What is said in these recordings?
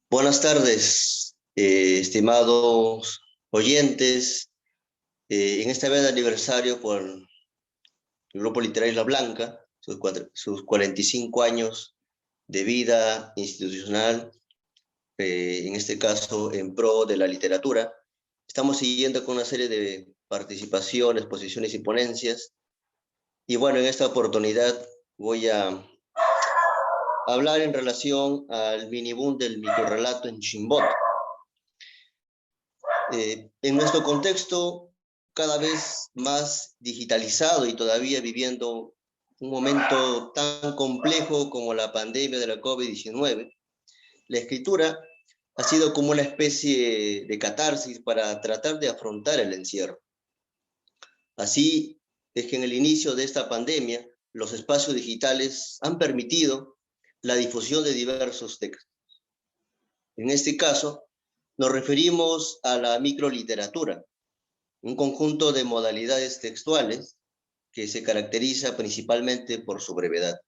Buenas tardes, estimados oyentes. En esta vez de aniversario por el Grupo Literario La Blanca, sus 45 años de vida institucional, en este caso en pro de la literatura, estamos siguiendo con una serie de participaciones, exposiciones y ponencias. Y bueno, en esta oportunidad voy a hablar en relación al miniboom del microrrelato en Chimbote. En nuestro contexto cada vez más digitalizado y todavía viviendo un momento tan complejo como la pandemia de la COVID-19, la escritura ha sido como una especie de catarsis para tratar de afrontar el encierro. Así es que en el inicio de esta pandemia, los espacios digitales han permitido la difusión de diversos textos. En este caso, nos referimos a la microliteratura, un conjunto de modalidades textuales que se caracteriza principalmente por su brevedad.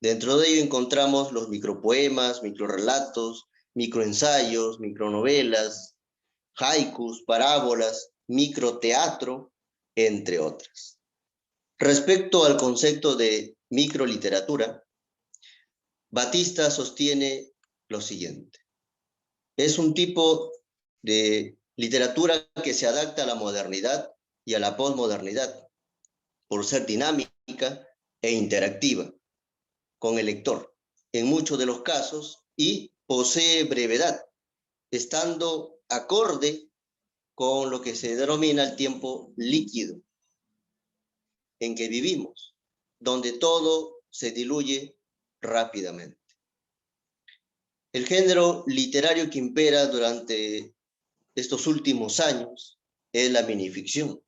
Dentro de ello encontramos los micropoemas, microrelatos, microensayos, micronovelas, haikus, parábolas, microteatro, entre otras. Respecto al concepto de microliteratura, Batista sostiene lo siguiente. Es un tipo de literatura que se adapta a la modernidad y a la posmodernidad, por ser dinámica e interactiva con el lector, en muchos de los casos, y posee brevedad, estando acorde con lo que se denomina el tiempo líquido en que vivimos, donde todo se diluye rápidamente. El género literario que impera durante estos últimos años es la minificción.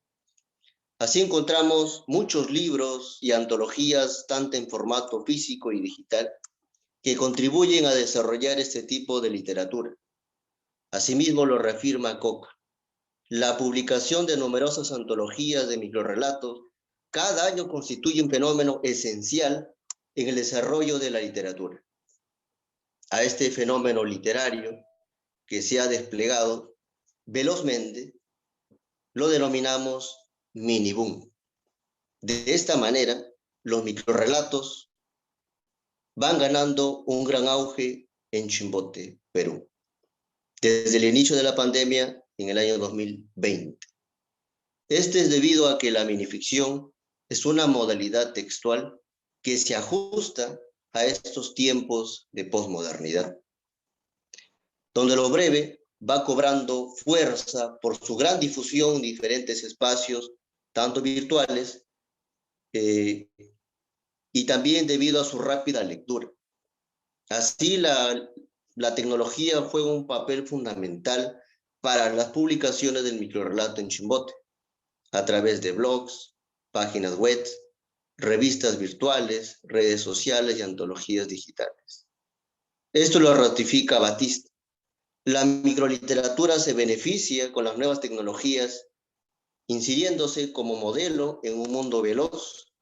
Así encontramos muchos libros y antologías, tanto en formato físico y digital, que contribuyen a desarrollar este tipo de literatura. Asimismo lo reafirma Coca. La publicación de numerosas antologías de microrrelatos cada año constituye un fenómeno esencial en el desarrollo de la literatura. A este fenómeno literario que se ha desplegado velozmente lo denominamos miniboom. De esta manera, los microrrelatos van ganando un gran auge en Chimbote, Perú, desde el inicio de la pandemia en el año 2020. Este es debido a que la minificción es una modalidad textual que se ajusta a estos tiempos de posmodernidad, donde lo breve va cobrando fuerza por su gran difusión en diferentes espacios, tanto virtuales, y también debido a su rápida lectura. Así, la tecnología juega un papel fundamental para las publicaciones del microrrelato en Chimbote, a través de blogs, páginas web, revistas virtuales, redes sociales y antologías digitales. Esto lo ratifica Batista. La microliteratura se beneficia con las nuevas tecnologías, incidiéndose como modelo en un mundo veloz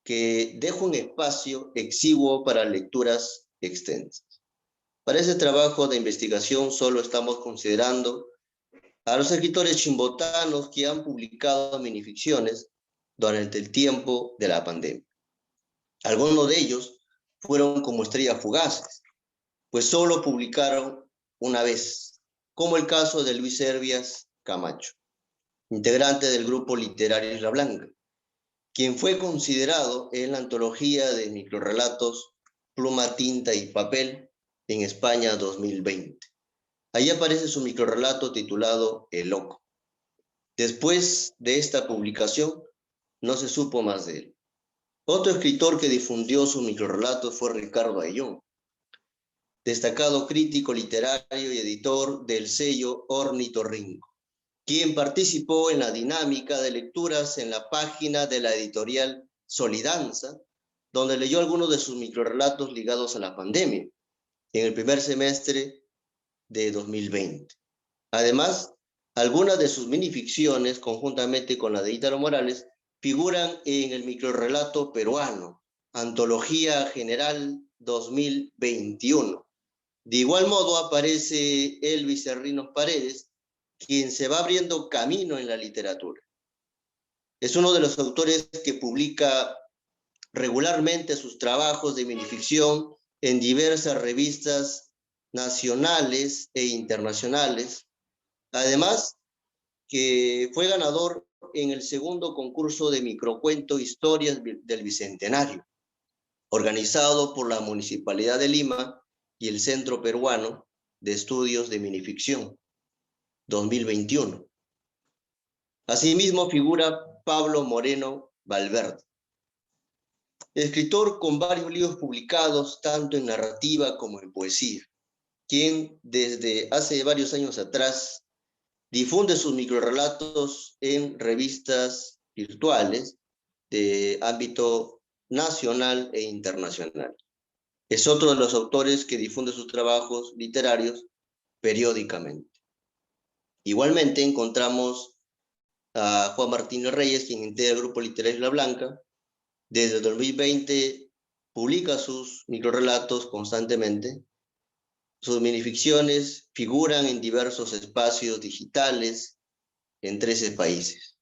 que deja un espacio exiguo para lecturas extensas. Para ese trabajo de investigación solo estamos considerando a los escritores chimbotanos que han publicado minificciones durante el tiempo de la pandemia. Algunos de ellos fueron como estrellas fugaces, pues solo publicaron una vez, como el caso de Luis Servias Camacho, integrante del grupo literario Isla Blanca, quien fue considerado en la antología de microrrelatos Pluma, Tinta y Papel en España 2020. Ahí aparece su microrrelato titulado El Loco. Después de esta publicación, no se supo más de él. Otro escritor que difundió sus microrrelatos fue Ricardo Ayllón, destacado crítico literario y editor del sello Ornitorrinco, quien participó en la dinámica de lecturas en la página de la editorial Solidanza, donde leyó algunos de sus microrrelatos ligados a la pandemia en el primer semestre de 2020. Además, algunas de sus minificciones, conjuntamente con la de Ítalo Morales, figuran en el microrrelato peruano, Antología General 2021, De igual modo aparece Elvis Cerrinos Paredes, quien se va abriendo camino en la literatura. Es uno de los autores que publica regularmente sus trabajos de minificción en diversas revistas nacionales e internacionales. Además, que fue ganador en el segundo concurso de microcuento Historias del Bicentenario, organizado por la Municipalidad de Lima y el Centro Peruano de Estudios de Minificción, 2021. Asimismo figura Pablo Moreno Valverde, escritor con varios libros publicados tanto en narrativa como en poesía, quien desde hace varios años atrás difunde sus microrrelatos en revistas virtuales de ámbito nacional e internacional. Es otro de los autores que difunde sus trabajos literarios periódicamente. Igualmente encontramos a Juan Martínez Reyes, quien integra el Grupo Literario La Blanca. Desde 2020 publica sus microrrelatos constantemente. Sus minificciones figuran en diversos espacios digitales en 13 países.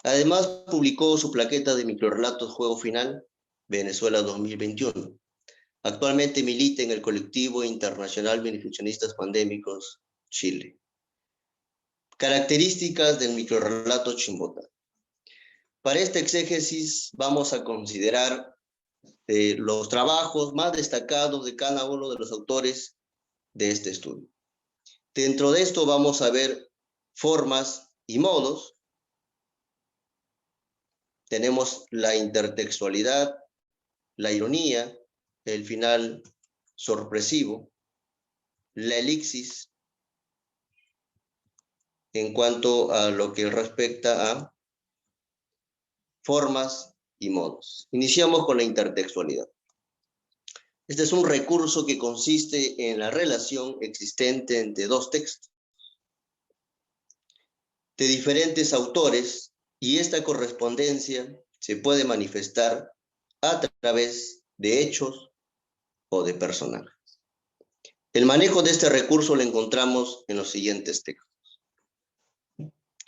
Además, publicó su plaqueta de microrrelatos Juego Final, Venezuela 2021. Actualmente milita en el colectivo internacional Minificcionistas Pandémicos, Chile. Características del microrrelato Chimbota. Para esta exégesis vamos a considerar los trabajos más destacados de cada uno de los autores de este estudio. Dentro de esto vamos a ver formas y modos. Tenemos la intertextualidad, la ironía, el final sorpresivo, la elipsis, en cuanto a lo que respecta a formas y modos. Iniciamos con la intertextualidad. Este es un recurso que consiste en la relación existente entre dos textos de diferentes autores, y esta correspondencia se puede manifestar a través de hechos o de personajes. El manejo de este recurso lo encontramos en los siguientes textos.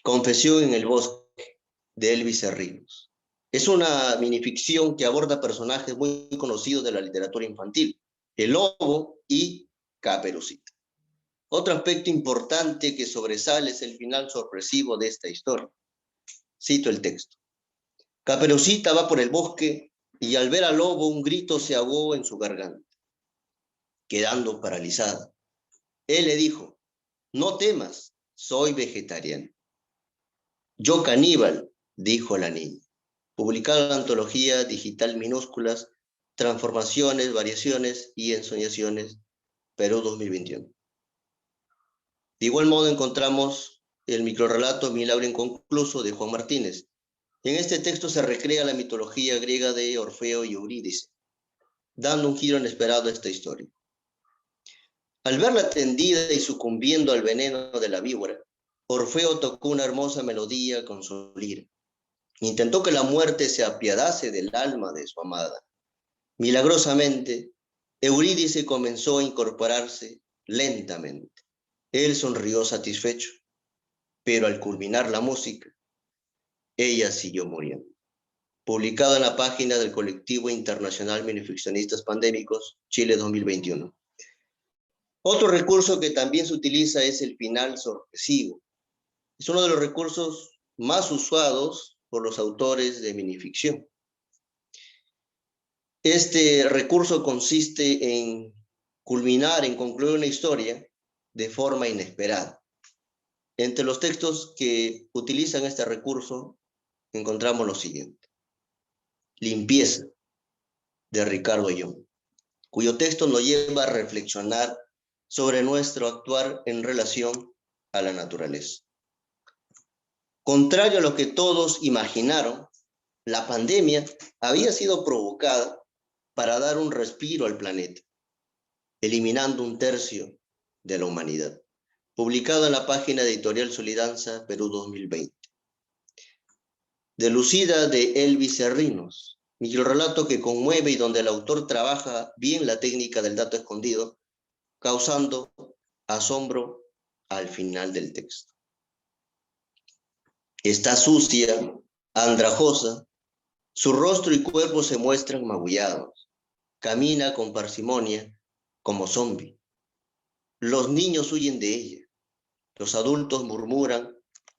Confesión en el bosque, de Elvis Cerrinos. Es una minificción que aborda personajes muy conocidos de la literatura infantil, el lobo y Caperucita. Otro aspecto importante que sobresale es el final sorpresivo de esta historia. Cito el texto. Caperucita va por el bosque y al ver al lobo un grito se ahogó en su garganta, quedando paralizada. Él le dijo, no temas, soy vegetariano. Yo caníbal, dijo la niña. Publicada en la antología digital Minúsculas, Transformaciones, Variaciones y Ensoñaciones, Perú 2021. De igual modo encontramos el microrrelato Milagro Inconcluso de Juan Martínez. En este texto se recrea la mitología griega de Orfeo y Eurídice, dando un giro inesperado a esta historia. Al verla tendida y sucumbiendo al veneno de la víbora, Orfeo tocó una hermosa melodía con su lira. Intentó que la muerte se apiadase del alma de su amada. Milagrosamente, Eurídice comenzó a incorporarse lentamente. Él sonrió satisfecho, pero al culminar la música, ella siguió muriendo. Publicado en la página del Colectivo Internacional Minificcionistas Pandémicos, Chile 2021. Otro recurso que también se utiliza es el final sorpresivo. Es uno de los recursos más usados por los autores de minificción. Este recurso consiste en culminar, en concluir una historia de forma inesperada. Entre los textos que utilizan este recurso encontramos lo siguiente. Limpieza, de Ricardo Young, cuyo texto nos lleva a reflexionar sobre nuestro actuar en relación a la naturaleza. Contrario a lo que todos imaginaron, la pandemia había sido provocada para dar un respiro al planeta, eliminando un tercio de la humanidad. Publicado en la página editorial Solidanza, Perú 2020. De Lucida, de Elvis Cerrinos, microrrelato que conmueve y donde el autor trabaja bien la técnica del dato escondido, causando asombro al final del texto. Está sucia, andrajosa, su rostro y cuerpo se muestran magullados. Camina con parsimonia como zombi. Los niños huyen de ella. Los adultos murmuran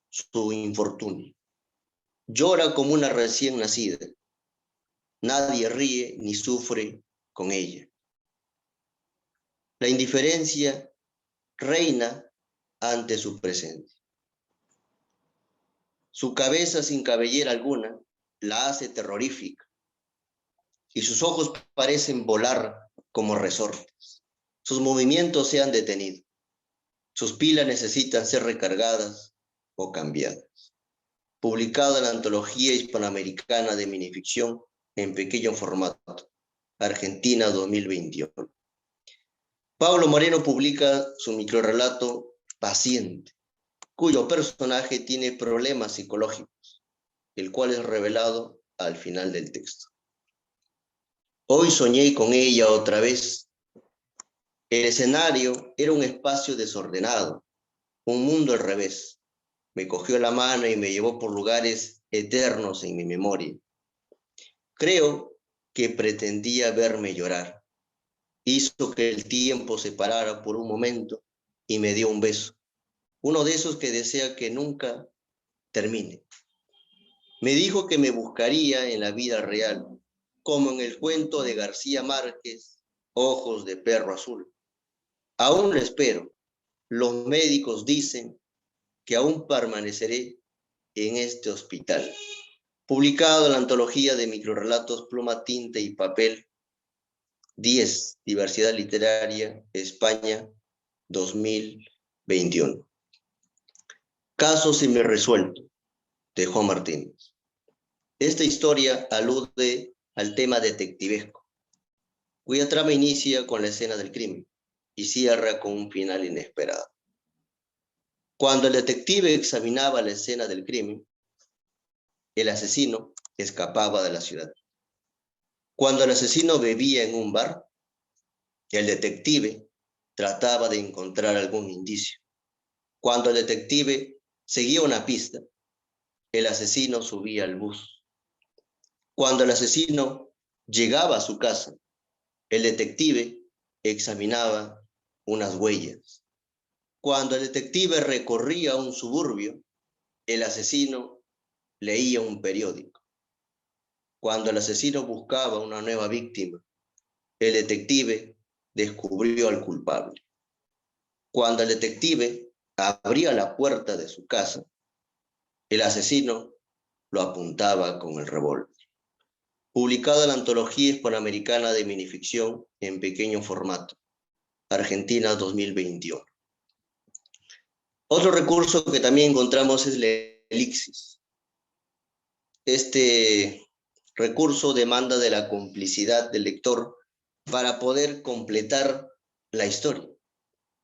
su infortunio. Llora como una recién nacida. Nadie ríe ni sufre con ella. La indiferencia reina ante su presencia. Su cabeza sin cabellera alguna la hace terrorífica y sus ojos parecen volar como resortes. Sus movimientos se han detenido. Sus pilas necesitan ser recargadas o cambiadas. Publicada en la Antología Hispanoamericana de Minificción en pequeño formato, Argentina 2021. Pablo Moreno publica su microrrelato Paciente, cuyo personaje tiene problemas psicológicos, el cual es revelado al final del texto. Hoy soñé con ella otra vez. El escenario era un espacio desordenado, un mundo al revés. Me cogió la mano y me llevó por lugares eternos en mi memoria. Creo que pretendía verme llorar. Hizo que el tiempo se parara por un momento y me dio un beso. Uno de esos que desea que nunca termine. Me dijo que me buscaría en la vida real, como en el cuento de García Márquez, Ojos de perro azul. Aún lo espero. Los médicos dicen que aún permaneceré en este hospital. Publicado en la Antología de Microrrelatos Pluma, Tinta y Papel, 10, Diversidad Literaria, España, 2021. Caso semi-resuelto, de Juan Martínez. Esta historia alude al tema detectivesco, cuya trama inicia con la escena del crimen y cierra con un final inesperado. Cuando el detective examinaba la escena del crimen, el asesino escapaba de la ciudad. Cuando el asesino bebía en un bar, el detective trataba de encontrar algún indicio. Cuando el detective seguía una pista, el asesino subía al bus. Cuando el asesino llegaba a su casa, el detective examinaba unas huellas. Cuando el detective recorría un suburbio, el asesino leía un periódico. Cuando el asesino buscaba una nueva víctima, el detective descubrió al culpable. Cuando el detective abría la puerta de su casa, el asesino lo apuntaba con el revólver. Publicada en la Antología Hispanoamericana de Minificción en pequeño formato, Argentina 2021. Otro recurso que también encontramos es la elixis. Este recurso demanda de la complicidad del lector para poder completar la historia.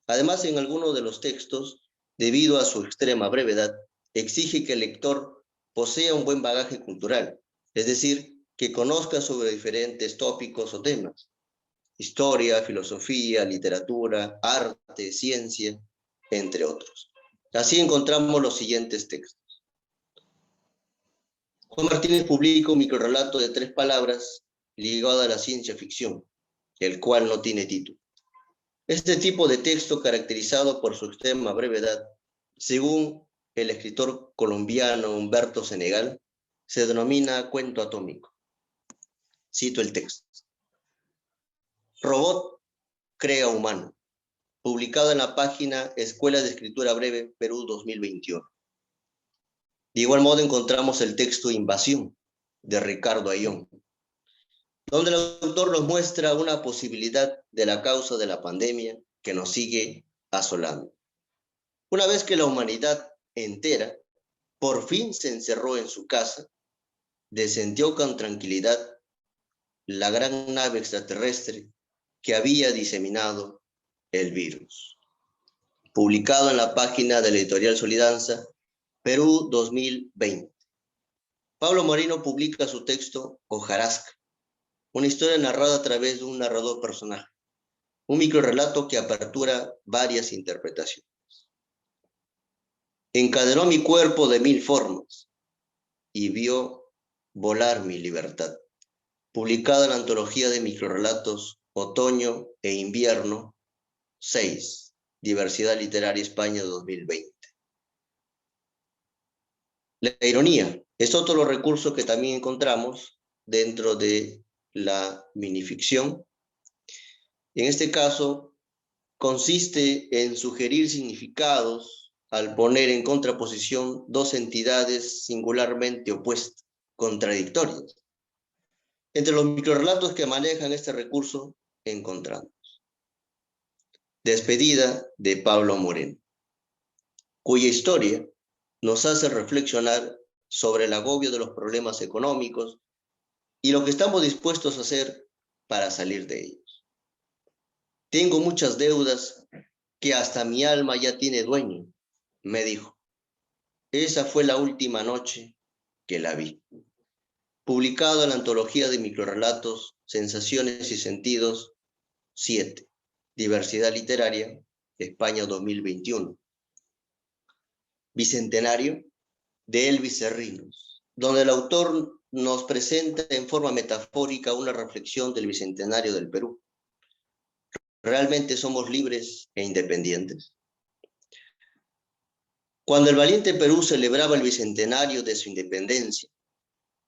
Además, en algunos de los textos, debido a su extrema brevedad, exige que el lector posea un buen bagaje cultural, es decir, que conozca sobre diferentes tópicos o temas: historia, filosofía, literatura, arte, ciencia, entre otros. Así encontramos los siguientes textos. Juan Martínez publica un microrrelato de 3 palabras ligado a la ciencia ficción, el cual no tiene título. Este tipo de texto, caracterizado por su extrema brevedad, según el escritor colombiano Humberto Senegal, se denomina cuento atómico. Cito el texto. Robot crea humano. Publicado en la página Escuela de Escritura Breve, Perú 2021. De igual modo encontramos el texto Invasión, de Ricardo Ayllón, donde el autor nos muestra una posibilidad de la causa de la pandemia que nos sigue asolando. Una vez que la humanidad entera por fin se encerró en su casa, descendió con tranquilidad la gran nave extraterrestre que había diseminado el virus. Publicado en la página de la editorial Solidanza, Perú 2020. Pablo Moreno publica su texto Hojarasca, una historia narrada a través de un narrador personaje, Un microrrelato que apertura varias interpretaciones. Encadenó mi cuerpo de 1000 formas y vio volar mi libertad. Publicada en la antología de microrrelatos Otoño e Invierno 6, Diversidad Literaria España 2020. La ironía es otro de los recursos que también encontramos dentro de la minificción. En este caso, consiste en sugerir significados al poner en contraposición dos entidades singularmente opuestas, contradictorias. Entre los microrrelatos que manejan este recurso encontramos Despedida de Pablo Moreno, cuya historia nos hace reflexionar sobre el agobio de los problemas económicos y lo que estamos dispuestos a hacer para salir de ellos. Tengo muchas deudas que hasta mi alma ya tiene dueño, me dijo. Esa fue la última noche que la vi. Publicado en la antología de microrrelatos Sensaciones y Sentidos 7, Diversidad Literaria, España 2021. Bicentenario de Elvis Cerrinos, donde el autor nos presenta en forma metafórica una reflexión del bicentenario del Perú. ¿Realmente somos libres e independientes? Cuando el valiente Perú celebraba el bicentenario de su independencia,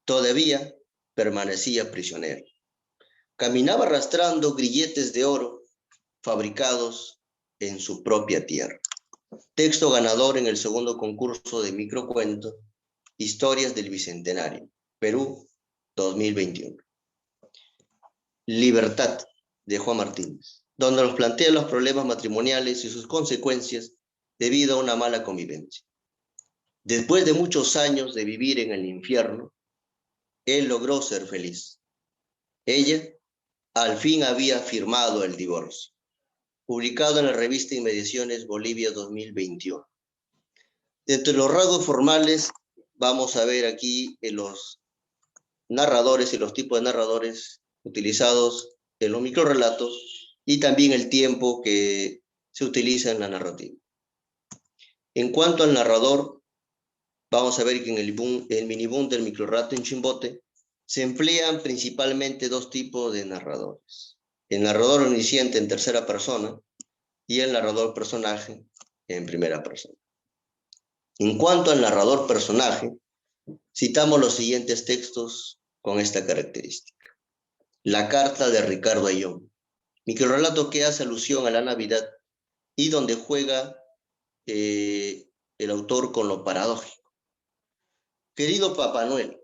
todavía permanecía prisionero. Caminaba arrastrando grilletes de oro fabricados en su propia tierra. Texto ganador en el segundo concurso de microcuento, Historias del Bicentenario, Perú 2021. Libertad, de Juan Martínez, donde nos plantea los problemas matrimoniales y sus consecuencias debido a una mala convivencia. Después de muchos años de vivir en el infierno, él logró ser feliz. Ella, al fin, había firmado el divorcio. Publicado en la revista Inmediaciones Bolivia 2021. Entre los rasgos formales, vamos a ver aquí los narradores y los tipos de narradores utilizados en los microrrelatos y también el tiempo que se utiliza en la narrativa. En cuanto al narrador, vamos a ver que en el miniboom del microrrelato en Chimbote se emplean principalmente dos tipos de narradores. El narrador omnisciente en tercera persona y el narrador personaje en primera persona. En cuanto al narrador personaje, citamos los siguientes textos con esta característica. La carta de Ricardo Ayllón, microrrelato que hace alusión a la Navidad y donde juega el autor con lo paradójico. Querido Papá Noel,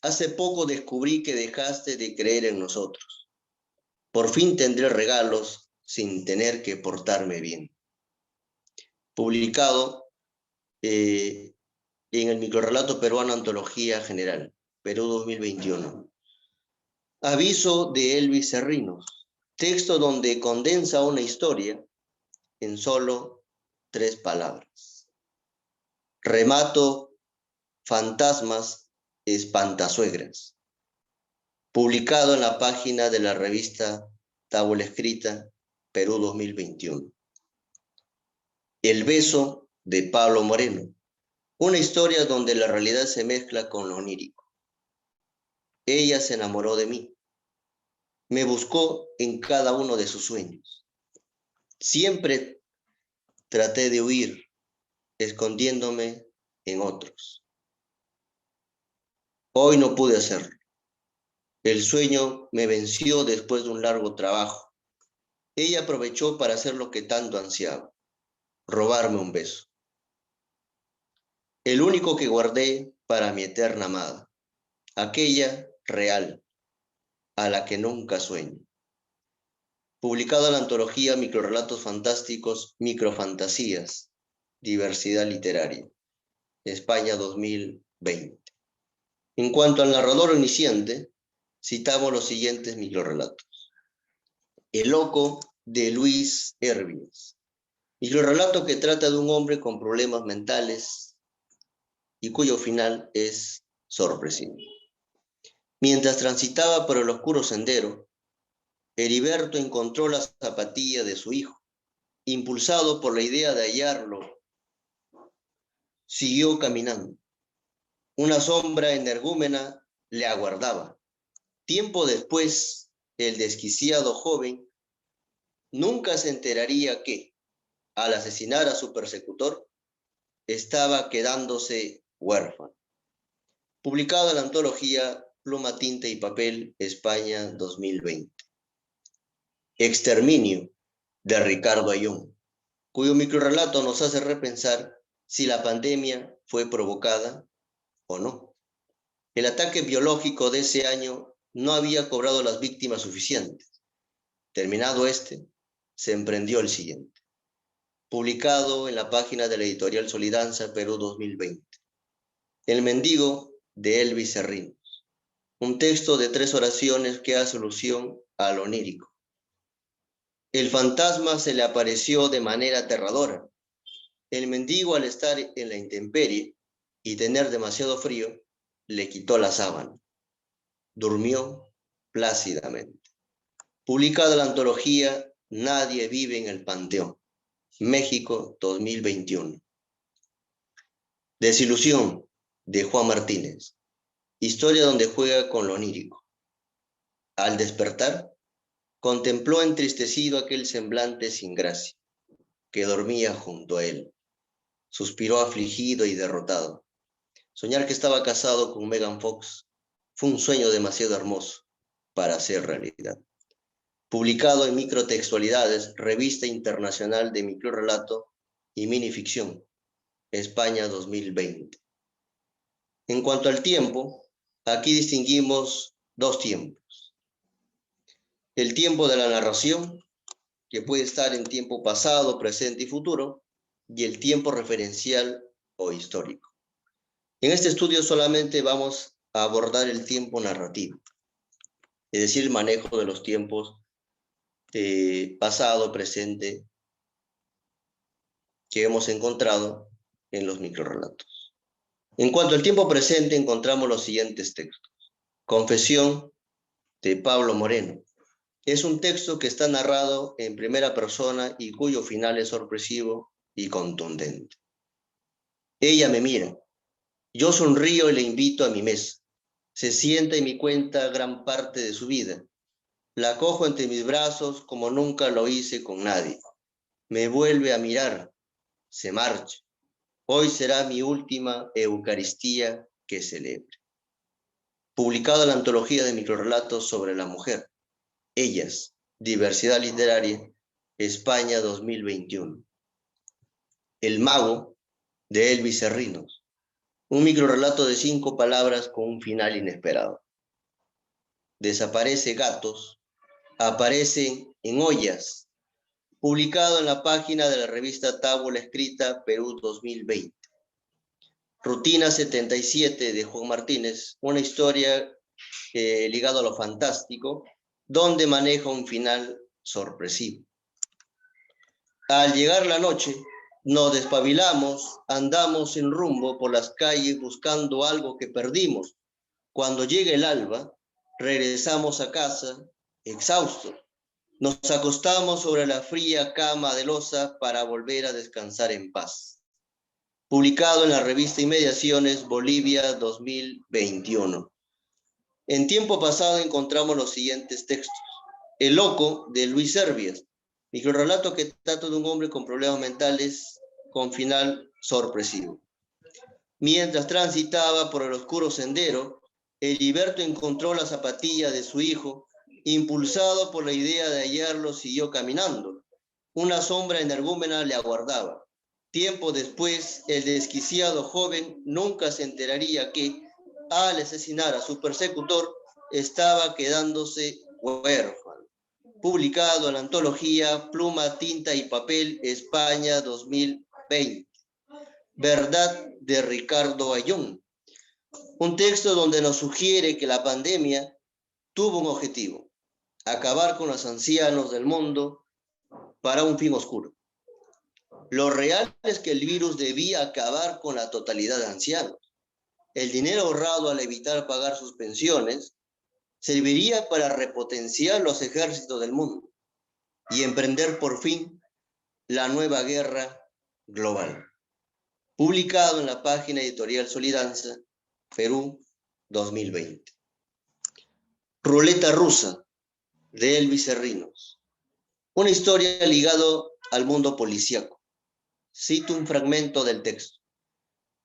hace poco descubrí que dejaste de creer en nosotros. Por fin tendré regalos sin tener que portarme bien. Publicado en el microrrelato peruano Antología General, Perú 2021. Aviso de Elvis Cerrinos, texto donde condensa una historia en solo 3 palabras. Remato fantasmas espantasuegras. Publicado en la página de la revista Tábula Escrita, Perú 2021. El beso de Pablo Moreno. Una historia donde la realidad se mezcla con lo onírico. Ella se enamoró de mí. Me buscó en cada uno de sus sueños. Siempre traté de huir, escondiéndome en otros. Hoy no pude hacerlo. El sueño me venció después de un largo trabajo. Ella aprovechó para hacer lo que tanto ansiaba, robarme un beso. El único que guardé para mi eterna amada, aquella real, a la que nunca sueño. Publicado en la antología Microrrelatos Fantásticos, Microfantasías, Diversidad Literaria, España 2020. En cuanto al narrador omnisciente, citamos los siguientes microrrelatos. El loco de Luis Hervines. Microrrelato que trata de un hombre con problemas mentales y cuyo final es sorpresivo. Mientras transitaba por el oscuro sendero, Heriberto encontró la zapatilla de su hijo. Impulsado por la idea de hallarlo, siguió caminando. Una sombra energúmena le aguardaba. Tiempo después, el desquiciado joven nunca se enteraría que, al asesinar a su persecutor, estaba quedándose huérfano. Publicado en la antología Pluma, Tinta y Papel, España 2020. Exterminio, de Ricardo Ayón, cuyo microrrelato nos hace repensar si la pandemia fue provocada o no. El ataque biológico de ese año no había cobrado las víctimas suficientes. Terminado este, se emprendió el siguiente. Publicado en la página de la editorial Solidanza, Perú 2020. El mendigo, de Elvis Cerrinos. Un texto de 3 oraciones que hace alusión a lo onírico. El fantasma se le apareció de manera aterradora. El mendigo, al estar en la intemperie y tener demasiado frío, le quitó la sábana. Durmió plácidamente. Publicada la antología Nadie vive en el Panteón, México 2021. Desilusión, de Juan Martínez. Historia donde juega con lo onírico. Al despertar, contempló entristecido aquel semblante sin gracia, que dormía junto a él. Suspiró afligido y derrotado. Soñar que estaba casado con Megan Fox fue un sueño demasiado hermoso para ser realidad. Publicado en Microtextualidades, Revista Internacional de Microrrelato y Minificción, España 2020. En cuanto al tiempo, aquí distinguimos 2 tiempos. El tiempo de la narración, que puede estar en tiempo pasado, presente y futuro, y el tiempo referencial o histórico. En este estudio solamente vamos a abordar el tiempo narrativo, es decir, el manejo de los tiempos pasado, presente, que hemos encontrado en los microrrelatos. En cuanto al tiempo presente, encontramos los siguientes textos. Confesión, de Pablo Moreno. Es un texto que está narrado en primera persona y cuyo final es sorpresivo y contundente. Ella me mira. Yo sonrío y le invito a mi mesa. Se sienta y me cuenta gran parte de su vida. La cojo entre mis brazos como nunca lo hice con nadie. Me vuelve a mirar. Se marcha. Hoy será mi última Eucaristía que celebre. Publicado en la antología de microrrelatos sobre la mujer. Ellas, Diversidad Literaria, España 2021. El mago, de Elvis Cerrinos. Un microrrelato de 5 palabras con un final inesperado. Desaparece gatos, aparecen en ollas. Publicado en la página de la revista Tábula Escrita, Perú 2020. Rutina 77 de Juan Martínez, una historia ligada a lo fantástico, donde maneja un final sorpresivo. Al llegar la noche, nos despabilamos, andamos sin rumbo por las calles buscando algo que perdimos. Cuando llega el alba, regresamos a casa, exhaustos. Nos acostamos sobre la fría cama de loza para volver a descansar en paz. Publicado en la revista Inmediaciones, Bolivia 2021. En tiempo pasado encontramos los siguientes textos. El loco, de Luis Servias. Microrrelato que trata de un hombre con problemas mentales con final sorpresivo. Mientras transitaba por el oscuro sendero, Heriberto encontró la zapatilla de su hijo. Impulsado por la idea de hallarlo, siguió caminando. Una sombra energúmena le aguardaba. Tiempo después, el desquiciado joven nunca se enteraría que, al asesinar a su persecutor, estaba quedándose huérfano. Publicado en la antología Pluma, Tinta y Papel, España 2020. Verdad, de Ricardo Ayón. Un texto donde nos sugiere que la pandemia tuvo un objetivo: acabar con los ancianos del mundo para un fin oscuro. Lo real es que el virus debía acabar con la totalidad de ancianos. El dinero ahorrado al evitar pagar sus pensiones serviría para repotenciar los ejércitos del mundo y emprender por fin la nueva guerra global. Publicado en la página editorial Solidanza, Perú, 2020. Ruleta rusa, de Elvis Cerrinos. Una historia ligada al mundo policíaco. Cito un fragmento del texto.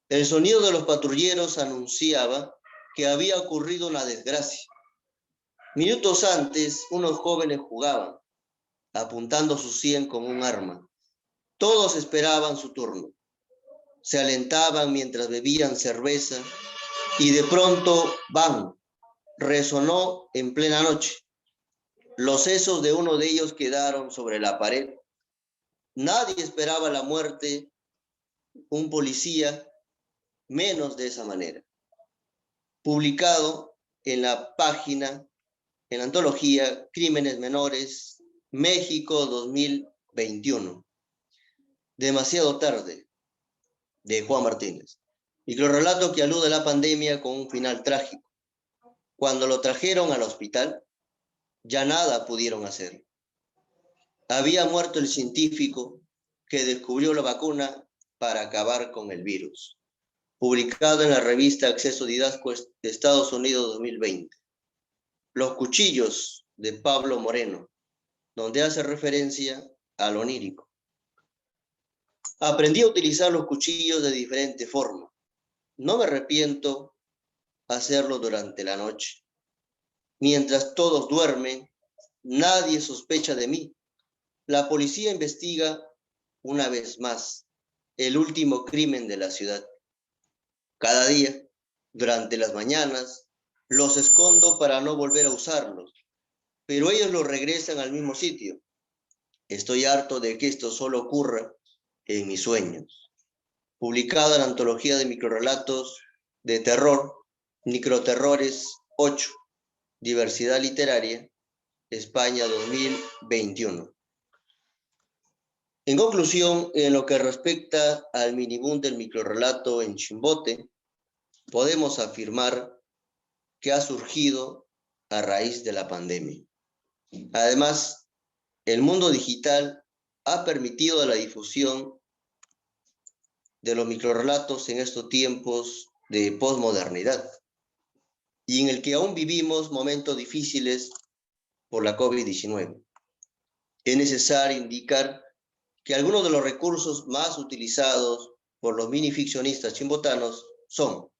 El sonido de los patrulleros anunciaba que había ocurrido una desgracia. Minutos antes, unos jóvenes jugaban, apuntando su sien con un arma. Todos esperaban su turno. Se alentaban mientras bebían cerveza y de pronto, ¡bam!, resonó en plena noche. Los sesos de uno de ellos quedaron sobre la pared. Nadie esperaba la muerte, un policía, menos de esa manera. Publicado en la página, en la antología Crímenes Menores, México 2021. Demasiado tarde, de Juan Martínez. Microrrelato que alude a la pandemia con un final trágico. Cuando lo trajeron al hospital, ya nada pudieron hacer. Había muerto el científico que descubrió la vacuna para acabar con el virus. Publicado en la revista Acceso Didasco de Estados Unidos 2020. Los cuchillos, de Pablo Moreno, donde hace referencia al onírico. Aprendí a utilizar los cuchillos de diferente forma. No me arrepiento hacerlo durante la noche. Mientras todos duermen, nadie sospecha de mí. La policía investiga una vez más el último crimen de la ciudad. Cada día, durante las mañanas, los escondo para no volver a usarlos, pero ellos los regresan al mismo sitio. Estoy harto de que esto solo ocurra en mis sueños. Publicada en la antología de microrrelatos de terror, Microterrores 8, Diversidad Literaria, España 2021. En conclusión, en lo que respecta al minibúm del microrrelato en Chimbote, podemos afirmar que ha surgido a raíz de la pandemia. Además, el mundo digital ha permitido la difusión de los microrrelatos en estos tiempos de posmodernidad y en el que aún vivimos momentos difíciles por la COVID-19. Es necesario indicar que algunos de los recursos más utilizados por los minificcionistas chimbotanos son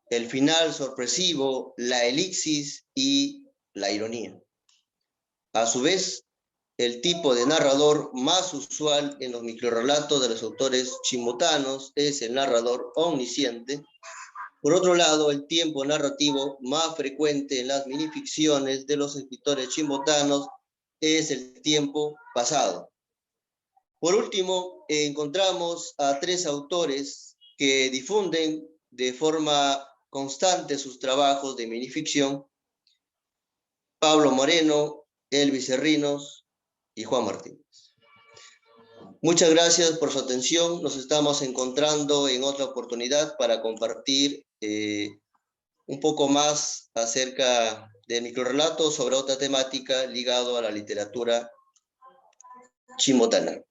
el final sorpresivo, la elipsis y la ironía. A su vez, el tipo de narrador más usual en los microrrelatos de los autores chimbotanos es el narrador omnisciente. Por otro lado, el tiempo narrativo más frecuente en las minificciones de los escritores chimbotanos es el tiempo pasado. Por último, encontramos a tres autores que difunden de forma constante sus trabajos de minificción: Pablo Moreno, Elvis Cerrinos y Juan Martínez. Muchas gracias por su atención. Nos estamos encontrando en otra oportunidad para compartir un poco más acerca de microrrelatos sobre otra temática ligado a la literatura chimbotana.